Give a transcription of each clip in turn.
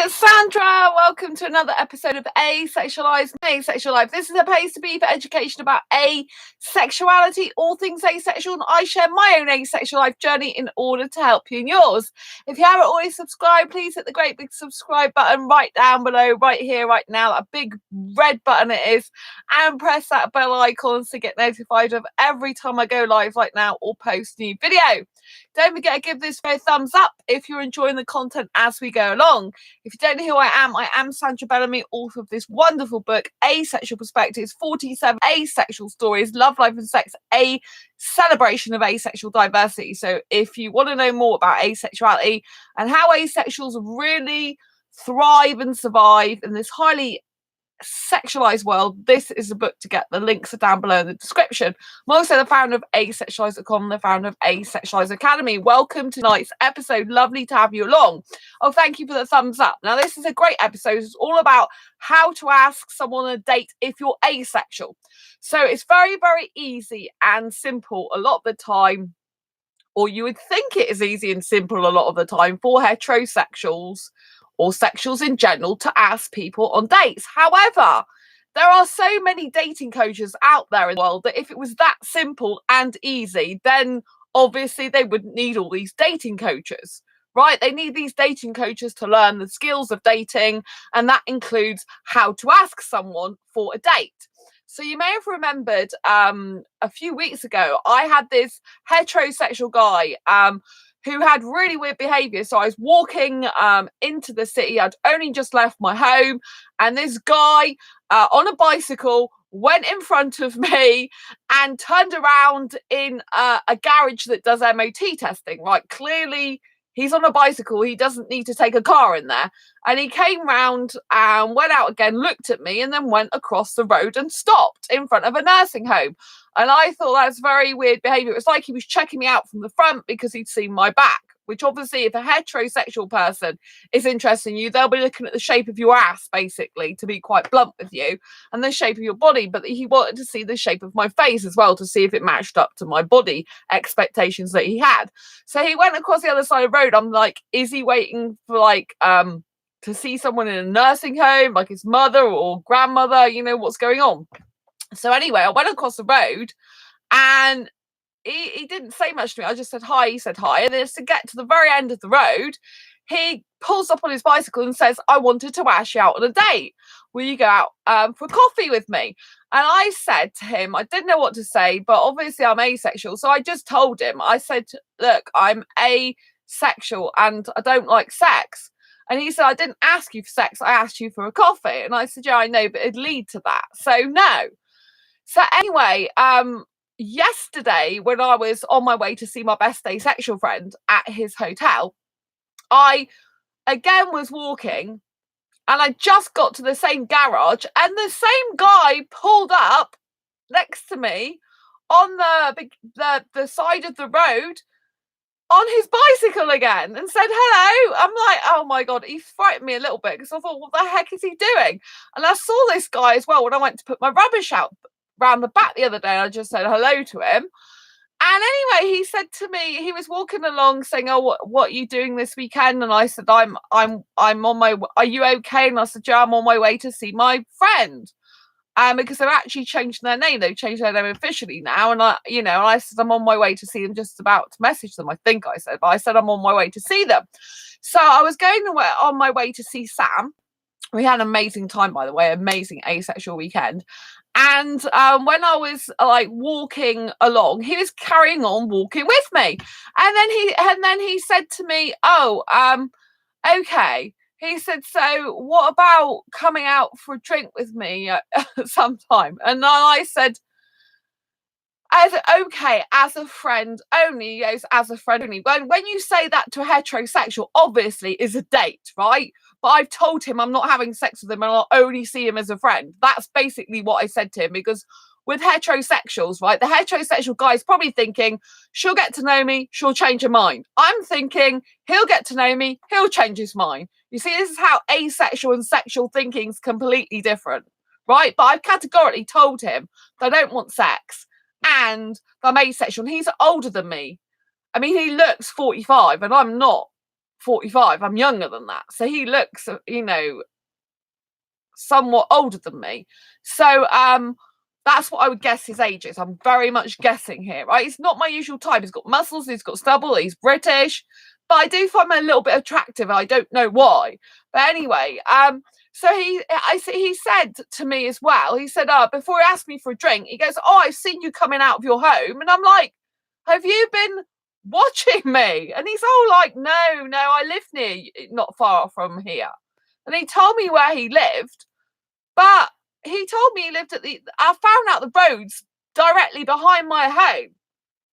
it's Sandra. Welcome to another episode of Asexualized and Asexual Life. This is a place to be for education about asexuality, all things asexual, and I share my own asexual life journey in order to help you in yours. If you haven't already subscribed, please hit the great big subscribe button right down below, right here, right now. That big red button it is, and press that bell icon to get notified of every time I go live right now or post a new video. Don't forget to give this video a thumbs up if you're enjoying the content as we go along. If you don't know who I am Sandra Bellamy, author of this wonderful book, Asexual Perspectives, 47 Asexual Stories, Love, Life and Sex, a celebration of asexual diversity. So if you want to know more about asexuality and how asexuals really thrive and survive in this highly sexualized world, this is a book to get. The links are down below in the description. I'm also the founder of asexualise.com, the founder of Asexualise Academy. Welcome to tonight's episode. Lovely to have you along. Oh, thank you for the thumbs up. Now, this is a great episode. It's all about how to ask someone on a date if you're asexual. So it's very, very easy and simple a lot of the time, or you would think it is easy and simple a lot of the time for heterosexuals or sexuals in general to ask people on dates. However, there are so many dating coaches out there in the world that if it was that simple and easy, then obviously they wouldn't need all these dating coaches, right? They need these dating coaches to learn the skills of dating, and that includes how to ask someone for a date. So you may have remembered a few weeks ago, I had this heterosexual guy who had really weird behavior. So I was walking into the city. I'd only just left my home, and this guy on a bicycle went in front of me and turned around in a garage that does MOT testing. Like, clearly he's on a bicycle. He doesn't need to take a car in there. And he came round and went out again, looked at me, and then went across the road and stopped in front of a nursing home. And I thought that's very weird behaviour. It was like he was checking me out from the front because he'd seen my back, which obviously if a heterosexual person is interested in you, they'll be looking at the shape of your ass, basically, to be quite blunt with you, and the shape of your body. But he wanted to see the shape of my face as well, to see if it matched up to my body expectations that he had. So he went across the other side of the road. I'm like, is he waiting for to see someone in a nursing home, like his mother or grandmother? You know, what's going on? So anyway, I went across the road and he didn't say much to me. I just said hi. He said hi. And then to get to the very end of the road, he pulls up on his bicycle and says, I wanted to ask you out on a date. Will you go out for coffee with me? And I said to him, I didn't know what to say, but obviously I'm asexual. So I just told him, I said, look, I'm asexual and I don't like sex. And he said, I didn't ask you for sex. I asked you for a coffee. And I said, yeah, I know, but it'd lead to that. So no. So anyway, yesterday when I was on my way to see my best asexual friend at his hotel, I again was walking and I just got to the same garage and the same guy pulled up next to me on the side of the road on his bicycle again and said hello. I'm like, oh my God, he frightened me a little bit because I thought, what the heck is he doing? And I saw this guy as well when I went to put my rubbish out round the back the other day. I just said hello to him. And anyway, he said to me, he was walking along saying, oh, what are you doing this weekend? And I said, I'm on my, are you okay? And I said, yeah, I'm on my way to see my friend. Because they've actually changed their name. They've changed their name officially now. And I said, I'm on my way to see them, just about to message them, I think I said. But I said, I'm on my way to see them. So I was on my way to see Sam. We had an amazing time, by the way, amazing asexual weekend. And when I was like walking along, he was carrying on walking with me. And then he said to me, oh, okay. He said, so what about coming out for a drink with me sometime? And I said, as a friend only. Yes, as a friend only. When you say that to a heterosexual, obviously is a date, right? But I've told him I'm not having sex with him and I'll only see him as a friend. That's basically what I said to him, because with heterosexuals, right, the heterosexual guy is probably thinking, she'll get to know me, she'll change her mind. I'm thinking, he'll get to know me, he'll change his mind. You see, this is how asexual and sexual thinking is completely different, right? But I've categorically told him that I don't want sex and I'm asexual. And he's older than me. I mean, he looks 45 and I'm not 45. I'm younger than that. So he looks, somewhat older than me. So that's what I would guess his age is. I'm very much guessing here, right? He's not my usual type. He's got muscles, he's got stubble, he's British, but I do find him a little bit attractive. I don't know why. But anyway, so he said to me as well, he said, before he asked me for a drink, he goes, "Oh, I've seen you coming out of your home." And I'm like, "Have you been watching me?" And he's all like, no, I live not far from here. And he told me where he lived, but he told me he lived I found out the roads directly behind my home.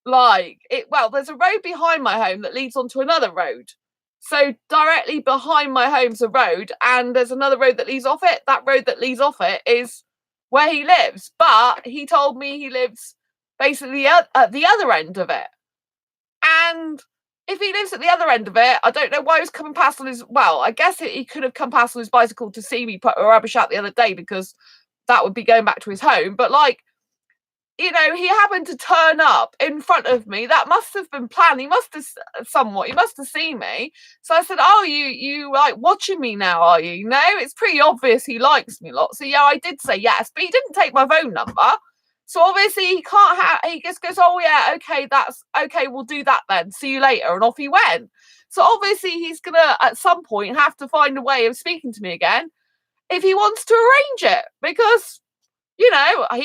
There's a road behind my home that leads onto another road. So directly behind my home's a road, and there's another road that leads off it. That road that leads off it is where he lives. But he told me he lives basically at the other end of it. And if he lives at the other end of it, I don't know why he was coming past on his... Well, I guess he could have come past on his bicycle to see me put a rubbish out the other day, because that would be going back to his home. But he happened to turn up in front of me. That must have been planned. He must have seen me. So I said, "Oh, you like watching me now, are you?" It's pretty obvious he likes me a lot. So yeah, I did say yes, but he didn't take my phone number. So obviously he can't he just goes, "Oh yeah, okay, that's okay, we'll do that then. See you later." And off he went. So obviously he's gonna at some point have to find a way of speaking to me again if he wants to arrange it, because he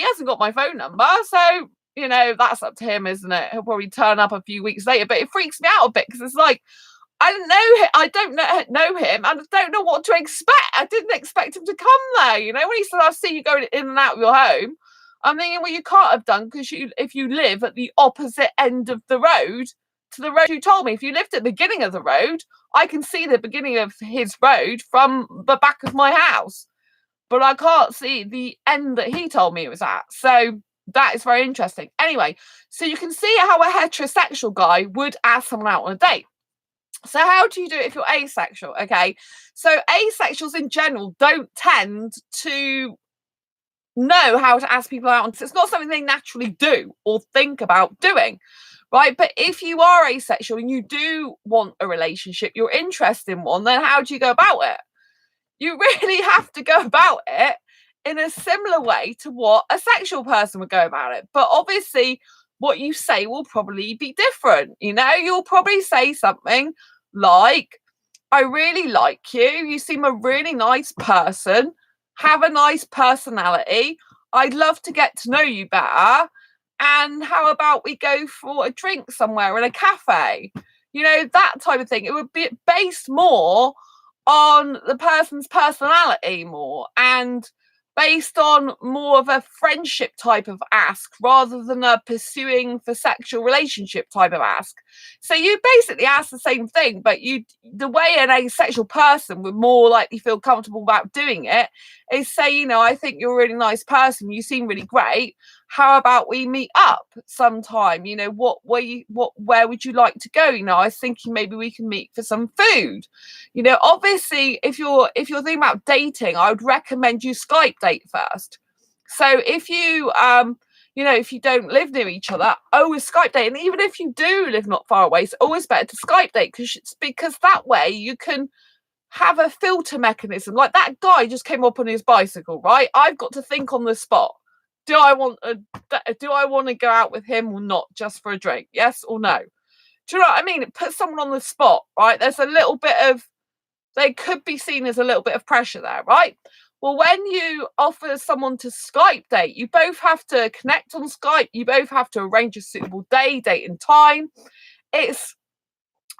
hasn't got my phone number. So that's up to him, isn't it? He'll probably turn up a few weeks later. But it freaks me out a bit, because it's like, I don't know him, and I don't know what to expect. I didn't expect him to come there. When he said, "I've seen you going in and out of your home," I'm thinking, well, you can't have done, because if you live at the opposite end of the road to the road you told me. If you lived at the beginning of the road, I can see the beginning of his road from the back of my house, but I can't see the end that he told me it was at. So that is very interesting. Anyway, so you can see how a heterosexual guy would ask someone out on a date. So how do you do it if you're asexual? Okay, so asexuals in general don't tend to know how to ask people out. It's not something they naturally do or think about doing, right? But if you are asexual and you do want a relationship, you're interested in one, then how do you go about it? You really have to go about it in a similar way to what a sexual person would go about it. But obviously what you say will probably be different. You'll probably say something like, "I really like you. You seem a really nice person. Have a nice personality. I'd love to get to know you better. And how about we go for a drink somewhere in a cafe?" That type of thing. It would be based more on the person's personality more, and based on more of a friendship type of ask rather than a pursuing for sexual relationship type of ask. So you basically ask the same thing, but the way an asexual person would more likely feel comfortable about doing it is say, "I think you're a really nice person. You seem really great. How about we meet up sometime? Where would you like to go? I was thinking maybe we can meet for some food." Obviously, if you're thinking about dating, I would recommend you Skype date first. So if you if you don't live near each other, always Skype date. And even if you do live not far away, it's always better to Skype date, because that way you can have a filter mechanism. Like that guy just came up on his bicycle, right? I've got to think on the spot. Do I want to go out with him or not, just for a drink? Yes or no? Do you know what I mean? It puts someone on the spot, right? There's a little bit of, they could be seen as a little bit of pressure there, right? Well, when you offer someone to Skype date, you both have to connect on Skype. You both have to arrange a suitable day, date and time. It's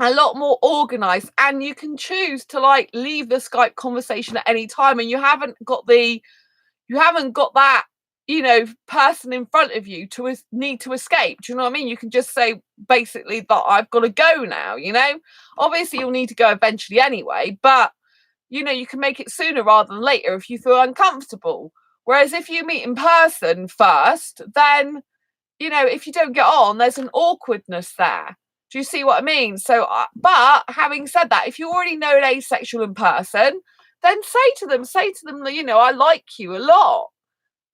a lot more organized, and you can choose to leave the Skype conversation at any time, and you haven't got that person in front of you to need to escape. Do you know what I mean? You can just say basically that I've got to go now. Obviously you'll need to go eventually anyway, but you can make it sooner rather than later if you feel uncomfortable. Whereas if you meet in person first, then if you don't get on, there's an awkwardness there. Do you see what I mean? So but having said that, if you already know an asexual in person, then say to them, I like you a lot.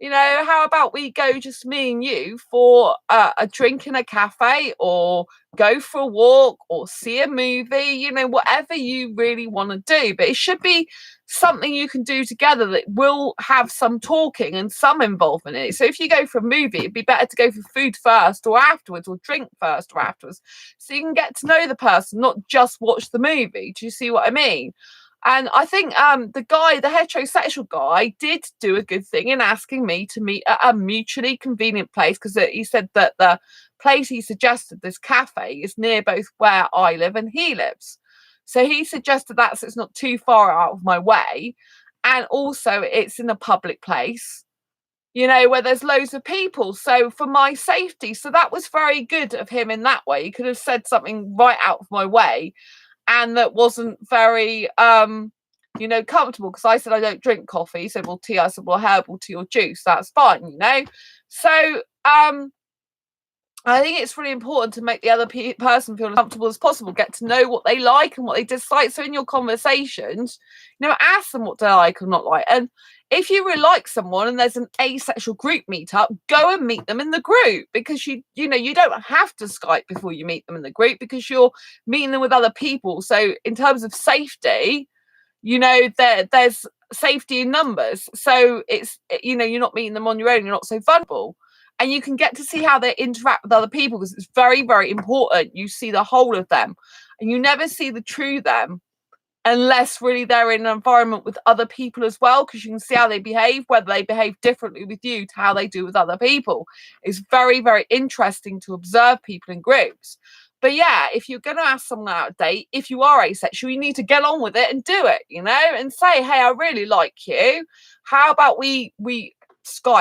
You know, how about we go just me and you for a drink in a cafe, or go for a walk, or see a movie, you know, whatever you really want to do. But it should be something you can do together that will have some talking and some involvement in it. So if you go for a movie, it'd be better to go for food first or afterwards, or drink first or afterwards, so you can get to know the person, not just watch the movie. Do you see what I mean? And I think the heterosexual guy, did do a good thing in asking me to meet at a mutually convenient place, because he said that the place he suggested, this cafe, is near both where I live and he lives. So he suggested that, so it's not too far out of my way. And also it's in a public place, you know, where there's loads of people. So for my safety. So that was very good of him in that way. He could have said something right out of my way, and that wasn't very you know, comfortable, because I said I don't drink coffee. He said, well, tea. I said, well, herbal tea or juice, that's fine, you know. So I think it's really important to make the other person feel as comfortable as possible, get to know what they like and what they dislike. So in your conversations, you know, ask them what they like or not like. And if you really like someone and there's an asexual group meetup, go and meet them in the group, because you know, you don't have to Skype before you meet them in the group, because you're meeting them with other people. So in terms of safety, you know, there's safety in numbers. So it's, you know, you're not meeting them on your own, you're not so vulnerable. And you can get to see how they interact with other people, because it's very, very important you see the whole of them, and you never see the true them unless really they're in an environment with other people as well, because you can see how they behave, whether they behave differently with you to how they do with other people. It's very, very interesting to observe people in groups. But yeah, if you're going to ask someone out a date, if you are asexual, you need to get on with it and do it, you know, and say, hey, I really like you. How about we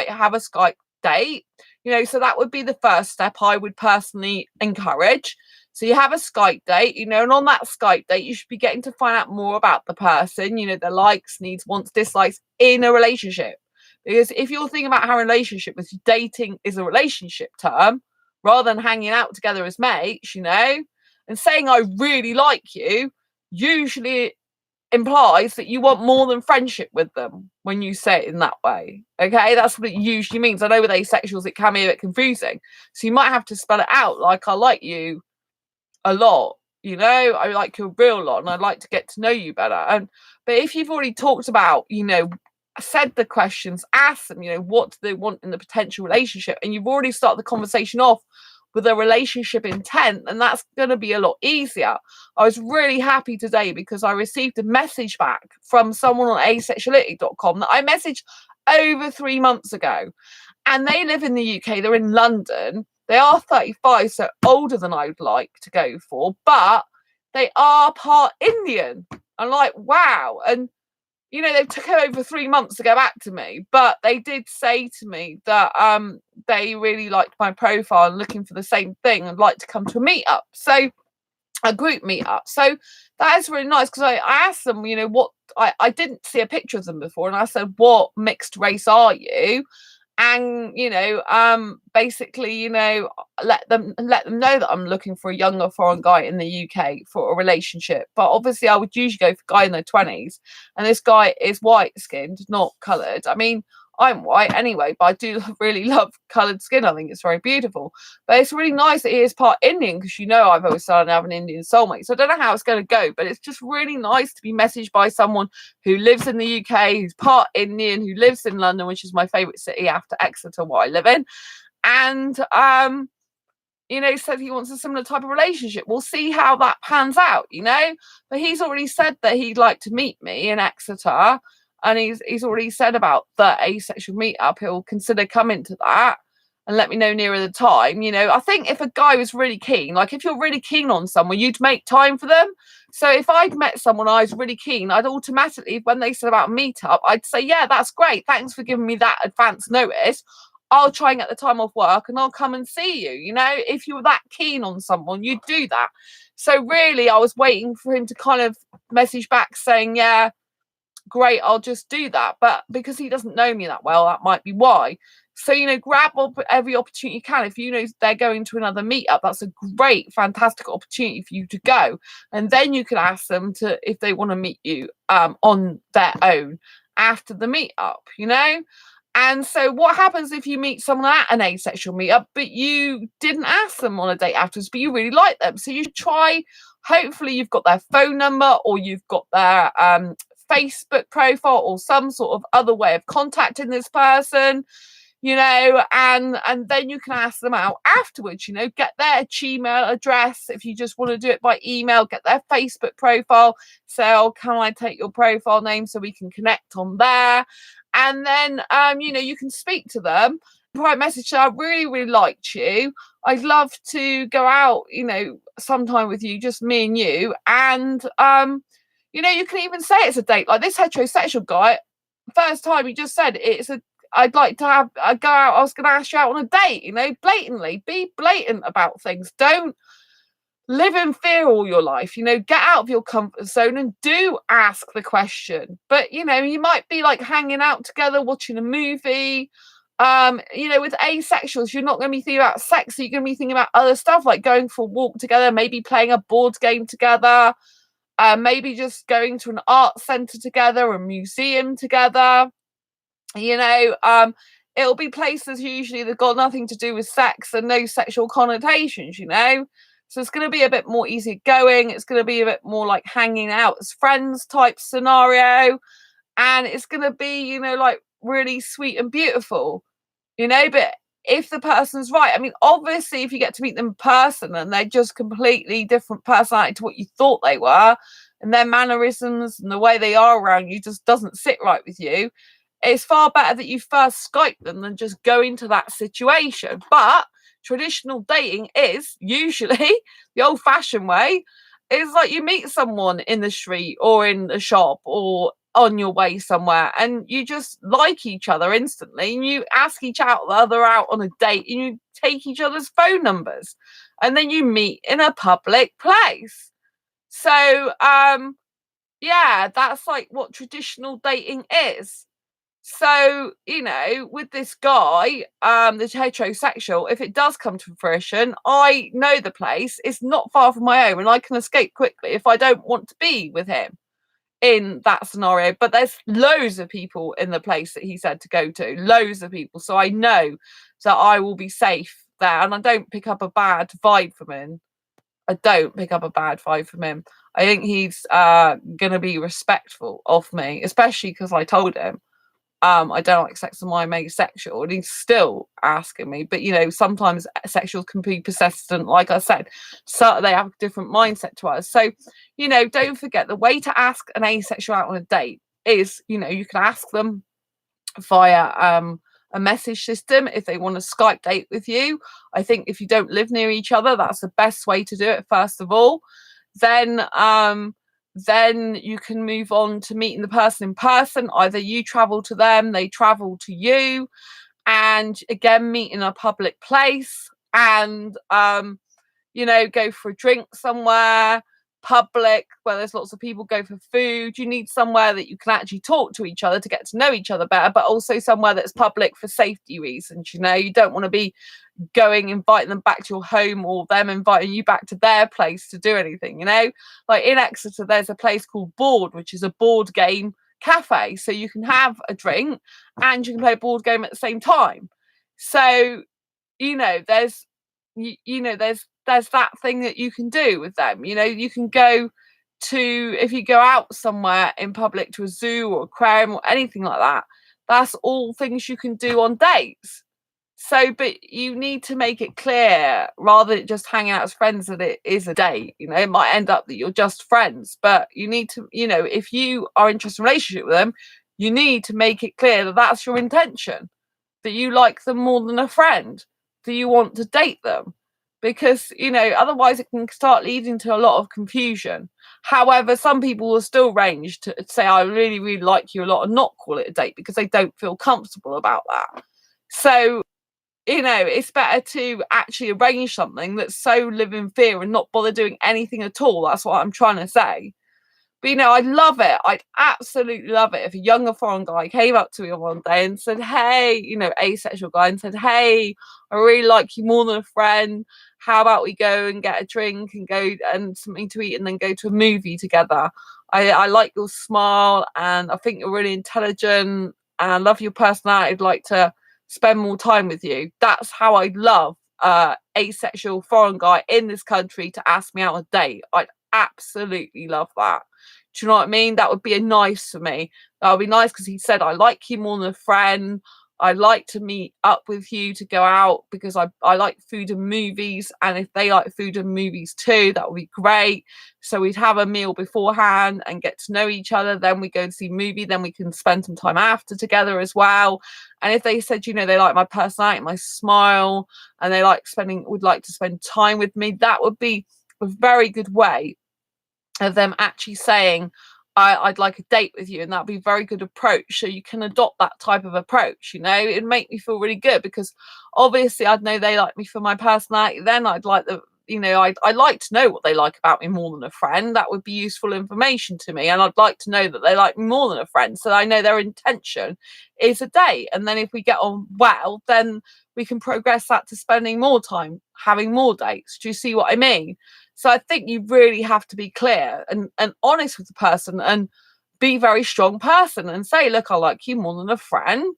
have a Skype date? You know, so that would be the first step I would personally encourage. So you have a Skype date, you know, and on that Skype date, you should be getting to find out more about the person, you know, their likes, needs, wants, dislikes in a relationship. Because if you're thinking about how a relationship is, dating is a relationship term rather than hanging out together as mates, you know, and saying I really like you usually implies that you want more than friendship with them when you say it in that way. Okay, that's what it usually means. I know with asexuals it can be a bit confusing, so you might have to spell it out, like I like you a lot, you know, I like you a real lot, and I'd like to get to know you better. And but if you've already talked about, you know, said the questions, asked them, you know, what do they want in the potential relationship, and you've already started the conversation off with a relationship intent, and that's going to be a lot easier. I was really happy today because I received a message back from someone on asexuality.com that I messaged over 3 months ago, and they live in the UK. They're in London. They are 35, so older than I would like to go for, but they are part Indian. I'm like, wow. And you know, they took over 3 months to get back to me, but they did say to me that they really liked my profile and looking for the same thing and like to come to a meetup, so a group meetup. So that is really nice, because I asked them, you know, what I didn't see a picture of them before, and I said, what mixed race are you? And you know, basically, you know, let them know that I'm looking for a younger foreign guy in the UK for a relationship. But obviously I would usually go for a guy in their 20s, and this guy is white skinned, not coloured. I mean, I'm white anyway, but I do really love coloured skin. I think it's very beautiful. But it's really nice that he is part Indian, because you know I've always started to have an Indian soulmate. So I don't know how it's going to go, but it's just really nice to be messaged by someone who lives in the UK, who's part Indian, who lives in London, which is my favourite city after Exeter, what I live in. And you know, said he wants a similar type of relationship. We'll see how that pans out, you know. But he's already said that he'd like to meet me in Exeter, and he's already said about the asexual meetup. He'll consider coming to that and let me know nearer the time. You know, I think if a guy was really keen, like if you're really keen on someone, you'd make time for them. So if I'd met someone I was really keen, I'd automatically, when they said about meetup, I'd say, yeah, that's great. Thanks for giving me that advance notice. I'll try and get the time off work and I'll come and see you. You know, if you were that keen on someone, you'd do that. So really, I was waiting for him to kind of message back saying, yeah, great, I'll just do that. But because he doesn't know me that well, that might be why. So, you know, grab every opportunity you can. If you know they're going to another meetup, that's a great, fantastic opportunity for you to go. And then you can ask them to, if they want to meet you on their own after the meetup, you know. And so what happens if you meet someone at an asexual meetup, but you didn't ask them on a date afterwards, but you really like them? So you should try, hopefully you've got their phone number, or you've got their Facebook profile, or some sort of other way of contacting this person, and then you can ask them out afterwards, get their Gmail address. If you just want to do it by email, get their Facebook profile, say, oh, can I take your profile name so we can connect on there? And then you can speak to them, private message, I really, really liked you, I'd love to go out, sometime with you, just me and you. And you can even say it's a date. Like this heterosexual guy, first time he just said I'd like to have a go out. I was going to ask you out on a date, blatantly. Be blatant about things. Don't live in fear all your life. Get out of your comfort zone and do ask the question. But, you might be like hanging out together, watching a movie. With asexuals, you're not going to be thinking about sex. So you're going to be thinking about other stuff, like going for a walk together, maybe playing a board game together, maybe just going to an art centre together, a museum together. It'll be places usually that got nothing to do with sex and no sexual connotations, so it's going to be a bit more easygoing. It's going to be a bit more like hanging out as friends type scenario, and it's going to be like really sweet and beautiful, but if the person's right, I mean, obviously if you get to meet them in person and they're just completely different personality to what you thought they were, and their mannerisms and the way they are around you just doesn't sit right with you, it's far better that you first Skype them than just go into that situation. But traditional dating is usually the old-fashioned way. Is like you meet someone in the street or in the shop or on your way somewhere, and you just like each other instantly, and you ask each other out on a date, and you take each other's phone numbers, and then you meet in a public place. So yeah, that's like what traditional dating is. So, with this guy, this heterosexual, if it does come to fruition, I know the place. It's not far from my home, and I can escape quickly if I don't want to be with him in that scenario. But there's loads of people in the place that he said to go to, loads of people. So I know that I will be safe there, and I don't pick up a bad vibe from him. I think he's going to be respectful of me, especially because I told him I don't like sex and I'm asexual, and he's still asking me. But sometimes asexuals can be persistent, like I said, so they have a different mindset to us. So don't forget, the way to ask an asexual out on a date is you can ask them via a message system if they want to Skype date with you. I think if you don't live near each other, that's the best way to do it, first of all. Then you can move on to meeting the person in person. Either you travel to them, they travel to you, and again meet in a public place, and go for a drink somewhere public where there's lots of people, go for food. You need somewhere that you can actually talk to each other to get to know each other better, but also somewhere that's public for safety reasons. You don't want to be inviting them back to your home, or them inviting you back to their place to do anything. Like in Exeter, there's a place called Board, which is a board game cafe, so you can have a drink and you can play a board game at the same time. So there's that thing that you can do with them. You can go to, if you go out somewhere in public to a zoo or aquarium or anything like that, that's all things you can do on dates. So, but you need to make it clear, rather than just hanging out as friends, that it is a date. It might end up that you're just friends, but you need to, if you are interested in a relationship with them, you need to make it clear that that's your intention, that you like them more than a friend, that you want to date them, because otherwise it can start leading to a lot of confusion. However, some people will still range to say, I really, really like you a lot, and not call it a date because they don't feel comfortable about that. So it's better to actually arrange something that's so live in fear and not bother doing anything at all. That's what I'm trying to say. But I'd love it. I'd absolutely love it if a younger foreign guy came up to me on one day and said, hey, asexual guy, and said, hey, I really like you more than a friend. How about we go and get a drink and go and something to eat and then go to a movie together? I like your smile and I think you're really intelligent. and I love your personality, I'd like to spend more time with you. That's how I'd love asexual foreign guy in this country to ask me out on a date. I'd absolutely love that. Do you know what I mean? That would be a nice for me. That would be nice because he said, I like you more than a friend. I like to meet up with you to go out because I like food and movies. And if they like food and movies too, that would be great. So we'd have a meal beforehand and get to know each other. Then we go and see a movie. Then we can spend some time after together as well. And if they said, you know, they like my personality, my smile, and they would like to spend time with me, that would be a very good way of them actually saying, I'd like a date with you, and that'd be a very good approach. So you can adopt that type of approach, you know. It'd make me feel really good because obviously I'd know they like me for my personality. Then I'd like I'd like to know what they like about me more than a friend. That would be useful information to me, and I'd like to know that they like me more than a friend, so I know their intention is a date. And then if we get on well, then we can progress that to spending more time, having more dates. Do you see what I mean? So I think you really have to be clear and honest with the person, and be a very strong person and say, look, I like you more than a friend.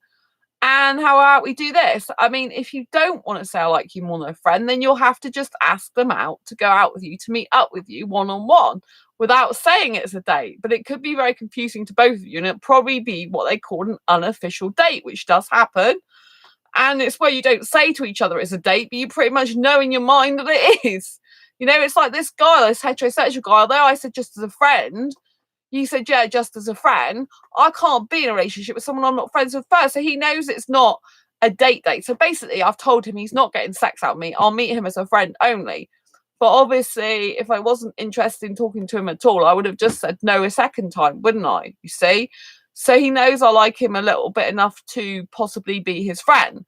And how about we do this? I mean, if you don't want to say I like you more than a friend, then you'll have to just ask them out to go out with you, to meet up with you one-on-one without saying it's a date. But it could be very confusing to both of you, and it'll probably be what they call an unofficial date, which does happen. And it's where you don't say to each other it's a date, but you pretty much know in your mind that it is. You know, it's like this guy, this heterosexual guy, although I said just as a friend, you said, yeah, just as a friend, I can't be in a relationship with someone I'm not friends with first. So he knows it's not a date. So basically, I've told him he's not getting sex out of me. I'll meet him as a friend only. But obviously, if I wasn't interested in talking to him at all, I would have just said no a second time, wouldn't I? You see? So he knows I like him a little bit enough to possibly be his friend.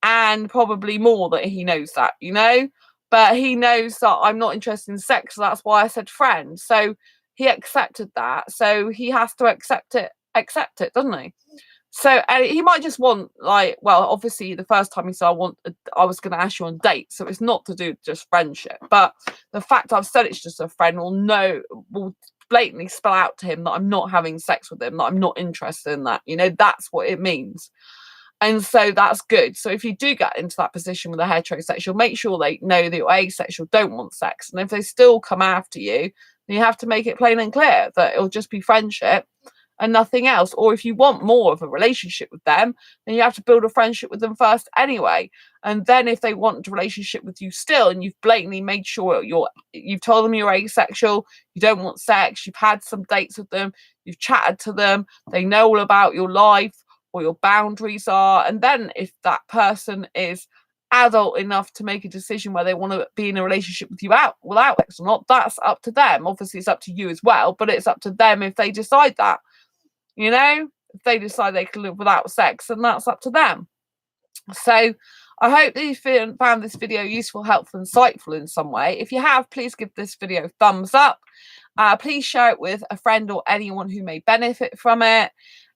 And probably more that he knows that, you know? But he knows that I'm not interested in sex, so that's why I said friend. So he accepted that. So he has to accept it, doesn't he? So and he might just want, like, well, obviously the first time he said I was going to ask you on dates, so it's not to do with just friendship. But the fact I've said it's just a friend will blatantly spell out to him that I'm not having sex with him, that I'm not interested in that. You know, that's what it means. And so that's good. So if you do get into that position with a heterosexual, make sure they know that you're asexual, don't want sex. And if they still come after you, then you have to make it plain and clear that it'll just be friendship and nothing else. Or if you want more of a relationship with them, then you have to build a friendship with them first anyway. And then if they want a relationship with you still, and you've blatantly made sure you've told them you're asexual, you don't want sex, you've had some dates with them, you've chatted to them, they know all about your life, what your boundaries are. And then if that person is adult enough to make a decision where they want to be in a relationship with you without sex or not, that's up to them. Obviously it's up to you as well, but it's up to them if they decide that, you know. If they decide they can live without sex, then that's up to them. So I hope that you found this video useful, helpful, insightful in some way. If you have, please give this video a thumbs up. Please share it with a friend or anyone who may benefit from it.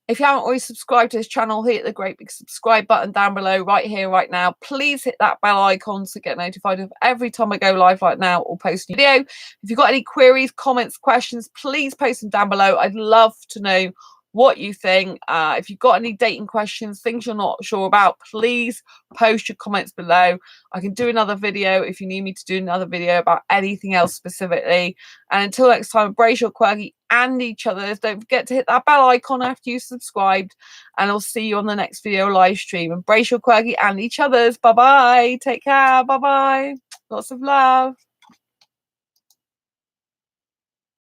If you haven't already subscribed to this channel, hit the great big subscribe button down below right here, right now. Please hit that bell icon to get notified of every time I go live like now or post a video. If you've got any queries, comments, questions, please post them down below. I'd love to know what you think. If you've got any dating questions, things you're not sure about, please post your comments below. I can do another video if you need me to do another video about anything else specifically. And until next time, embrace your quirky and each other's. Don't forget to hit that bell icon after you subscribed, and I'll see you on the next video live stream. Embrace your quirky and each other's. Bye bye. Take care. Bye bye. Lots of love.